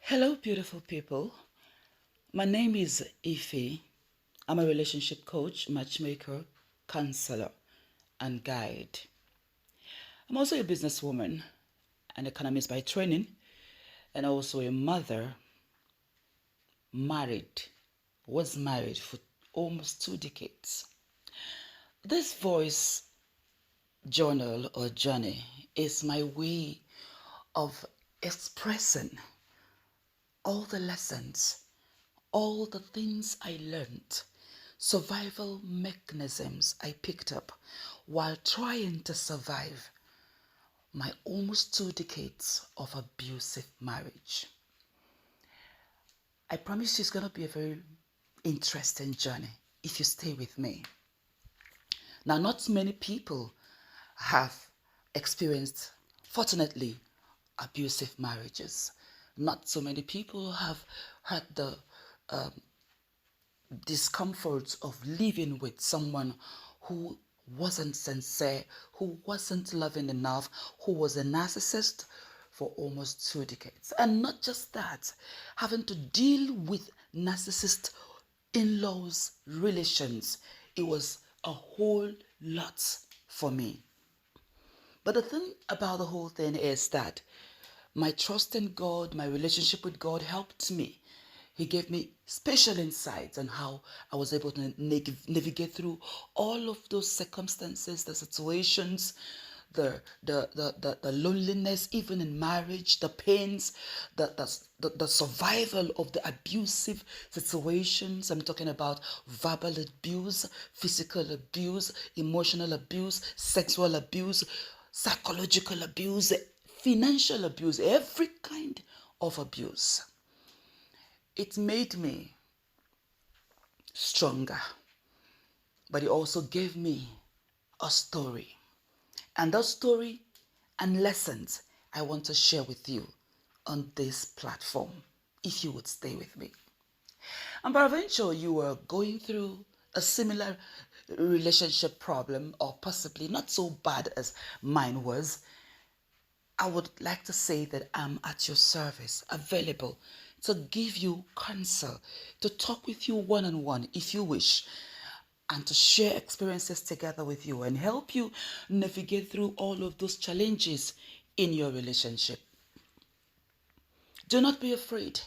Hello, beautiful people. My name is Ify. I'm a relationship coach, matchmaker, counselor, and guide. I'm also a businesswoman, an economist by training, and also a mother, was married for almost 2 decades. This voice journal or journey is my way of expressing all the lessons, all the things I learned, survival mechanisms I picked up while trying to survive my almost 2 decades of abusive marriage. I promise you it's going to be a very interesting journey if you stay with me. Now, not many people have experienced, fortunately, abusive marriages. Not so many people have had the discomfort of living with someone who wasn't sincere, who wasn't loving enough, who was a narcissist for almost 2 decades. And not just that, having to deal with narcissist in-laws relations, it was a whole lot for me. But the thing about the whole thing is that my trust in God, my relationship with God helped me. He gave me special insights on how I was able to navigate through all of those circumstances, the situations, the loneliness, even in marriage, the pains, the survival of the abusive situations. I'm talking about verbal abuse, physical abuse, emotional abuse, sexual abuse, psychological abuse, financial abuse, every kind of abuse. It made me stronger, but it also gave me a story. And that story and lessons I want to share with you on this platform, if you would stay with me. And peradventure you were going through a similar relationship problem, or possibly not so bad as mine was, I would like to say that I'm at your service, available to give you counsel, to talk with you one-on-one if you wish, and to share experiences together with you and help you navigate through all of those challenges in your relationship. Do not be afraid,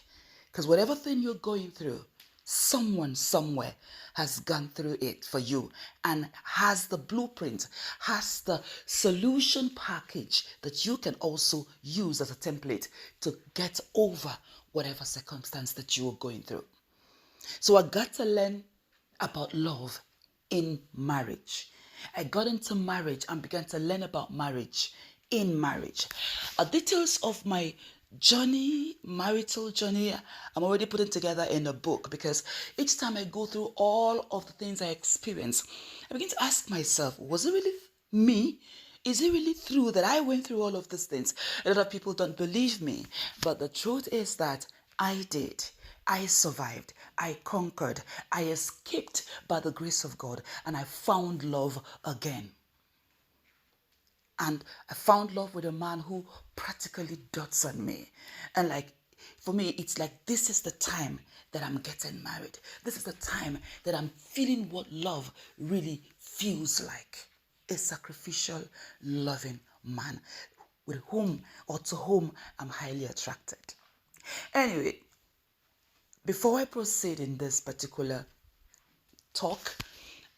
because whatever thing you're going through, someone somewhere has gone through it for you and has the blueprint, has the solution package that you can also use as a template to get over whatever circumstance that you are going through. So I got to learn about love in marriage. I got into marriage and began to learn about marriage in marriage. Details of my journey, marital journey, I'm already putting together in a book, because each time I go through all of the things I experience, I begin to ask myself, was it really me? Is it really true that I went through all of these things? A lot of people don't believe me, but the truth is that I did. I survived, I conquered, I escaped by the grace of God, and I found love again. And I found love with a man who practically dotes on me. And for me, it's like, this is the time that I'm getting married. This is the time that I'm feeling what love really feels like. A sacrificial, loving man with whom or to whom I'm highly attracted. Anyway, before I proceed in this particular talk,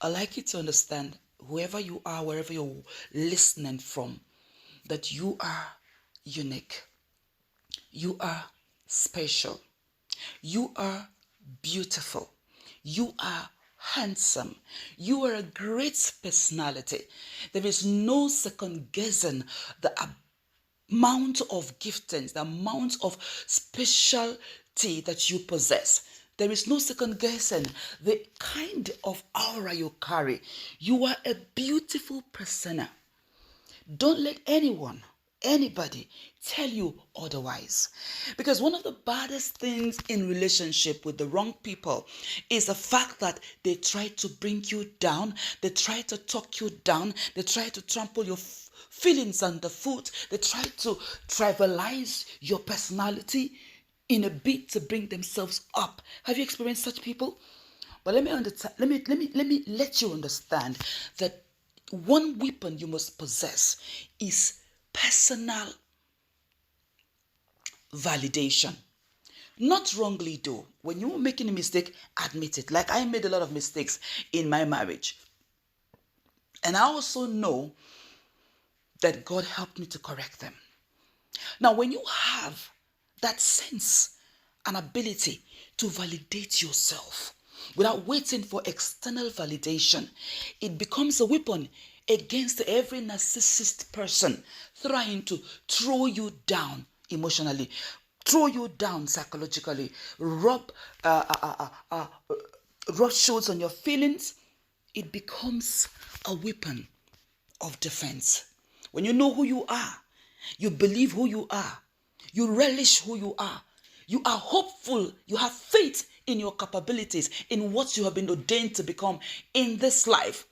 I'd like you to understand, whoever you are, wherever you're listening from, that you are unique. You are special. You are beautiful. You are handsome. You are a great personality. There is no second guessing the amount of giftings, the amount of specialty that you possess. There is no second guessing the kind of aura you carry. You are a beautiful persona. Don't let anybody tell you otherwise. Because one of the baddest things in relationship with the wrong people is the fact that they try to bring you down, they try to talk you down, they try to trample your feelings underfoot, they try to trivialize your personality in a bid to bring themselves up. Have you experienced such people? But let you understand that one weapon you must possess is personal validation. Not wrongly though. When you're making a mistake, admit it. Like I made a lot of mistakes in my marriage. And I also know that God helped me to correct them. Now, when you have that sense and ability to validate yourself without waiting for external validation, it becomes a weapon against every narcissist person trying to throw you down emotionally, throw you down psychologically, rub shoulders on your feelings. It becomes a weapon of defense. When you know who you are, you believe who you are, you relish who you are hopeful, you have faith in your capabilities, in what you have been ordained to become in this life,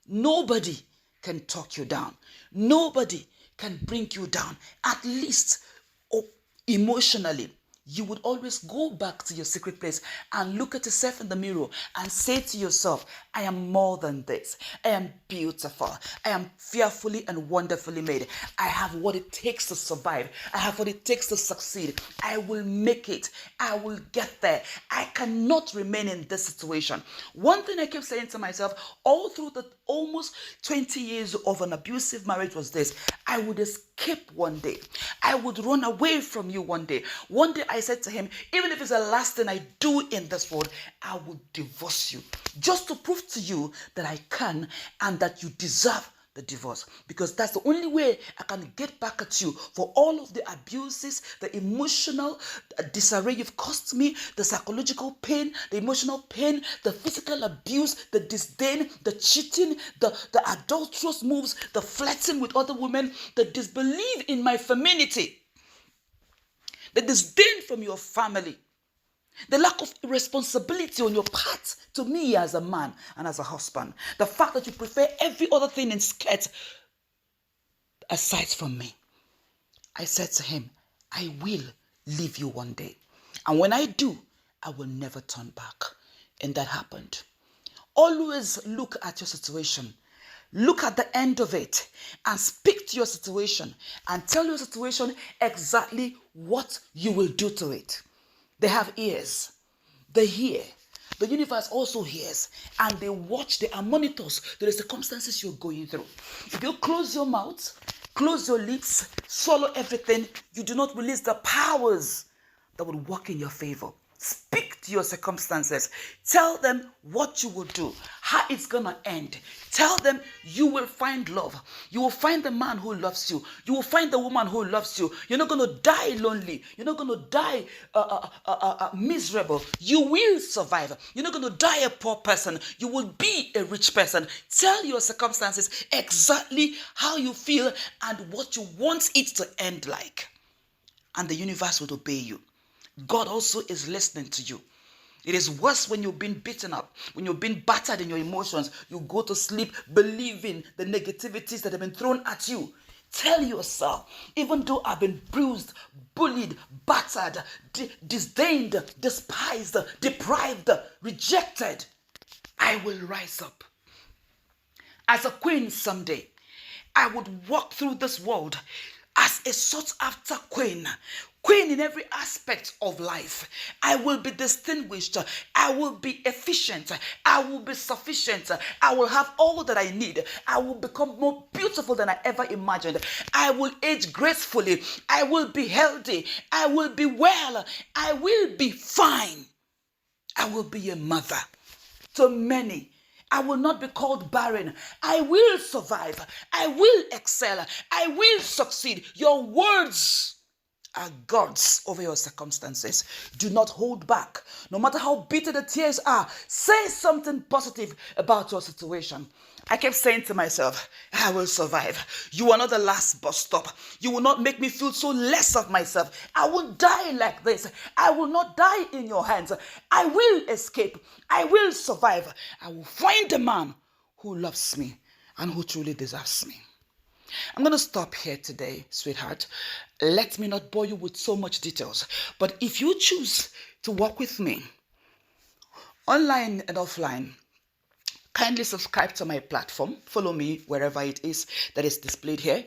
nobody can talk you down. Nobody can bring you down. At least emotionally, you would always go back to your secret place and look at yourself in the mirror and say to yourself, I am more than this. I am beautiful. I am fearfully and wonderfully made. I have what it takes to survive. I have what it takes to succeed. I will make it. I will get there. I cannot remain in this situation. One thing I kept saying to myself all through the almost 20 years of an abusive marriage was this: I would escape one day. I would run away from you one day. One day I said to him, even if it's the last thing I do in this world, I will divorce you. Just to prove to you that I can and that you deserve the divorce. Because that's the only way I can get back at you for all of the abuses, the emotional disarray you've caused me, the psychological pain, the emotional pain, the physical abuse, the disdain, the cheating, the adulterous moves, the flirting with other women, the disbelief in my femininity, the disdain from your family, the lack of responsibility on your part to me as a man and as a husband, the fact that you prefer every other thing in skirt aside from me. I said to him, I will leave you one day. And when I do, I will never turn back. And that happened. Always look at your situation. Look at the end of it and speak to your situation and tell your situation exactly what you will do to it. They have ears. They hear. The universe also hears, and they watch. They are monitors to the circumstances you're going through. If you close your mouth, close your lips, swallow everything, you do not release the powers that would work in your favor. Speak to your circumstances. Tell them what you will do, how it's going to end. Tell them you will find love. You will find the man who loves you. You will find the woman who loves you. You're not going to die lonely. You're not going to die miserable. You will survive. You're not going to die a poor person. You will be a rich person. Tell your circumstances exactly how you feel and what you want it to end like. And the universe will obey you. God also is listening to you. It is worse when you've been beaten up, when you've been battered in your emotions. You go to sleep believing the negativities that have been thrown at you. Tell yourself, even though I've been bruised, bullied, battered, disdained, despised, deprived, rejected, I will rise up. As a queen someday, I would walk through this world as a sought after queen. Queen in every aspect of life. I will be distinguished. I will be efficient. I will be sufficient. I will have all that I need. I will become more beautiful than I ever imagined. I will age gracefully. I will be healthy. I will be well. I will be fine. I will be a mother to many. I will not be called barren. I will survive. I will excel. I will succeed. Your words are gods over your circumstances. Do not hold back. No matter how bitter the tears are, say something positive about your situation. I kept saying to myself, I will survive. You are not the last bus stop. You will not make me feel so less of myself. I will die like this. I will not die in your hands. I will escape. I will survive. I will find a man who loves me and who truly deserves me. I'm going to stop here today, sweetheart. Let me not bore you with so much details. But if you choose to work with me, online and offline, kindly subscribe to my platform. Follow me wherever it is that is displayed here.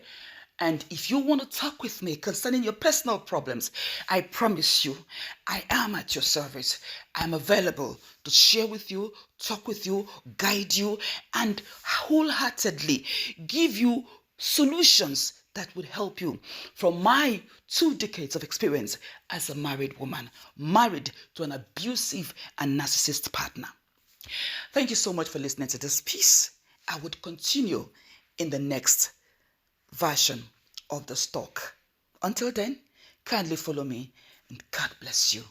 And if you want to talk with me concerning your personal problems, I promise you, I am at your service. I'm available to share with you, talk with you, guide you, and wholeheartedly give you solutions that would help you from my 2 decades of experience as a married woman, married to an abusive and narcissist partner. Thank you so much for listening to this piece. I would continue in the next version of the talk. Until then, kindly follow me and God bless you.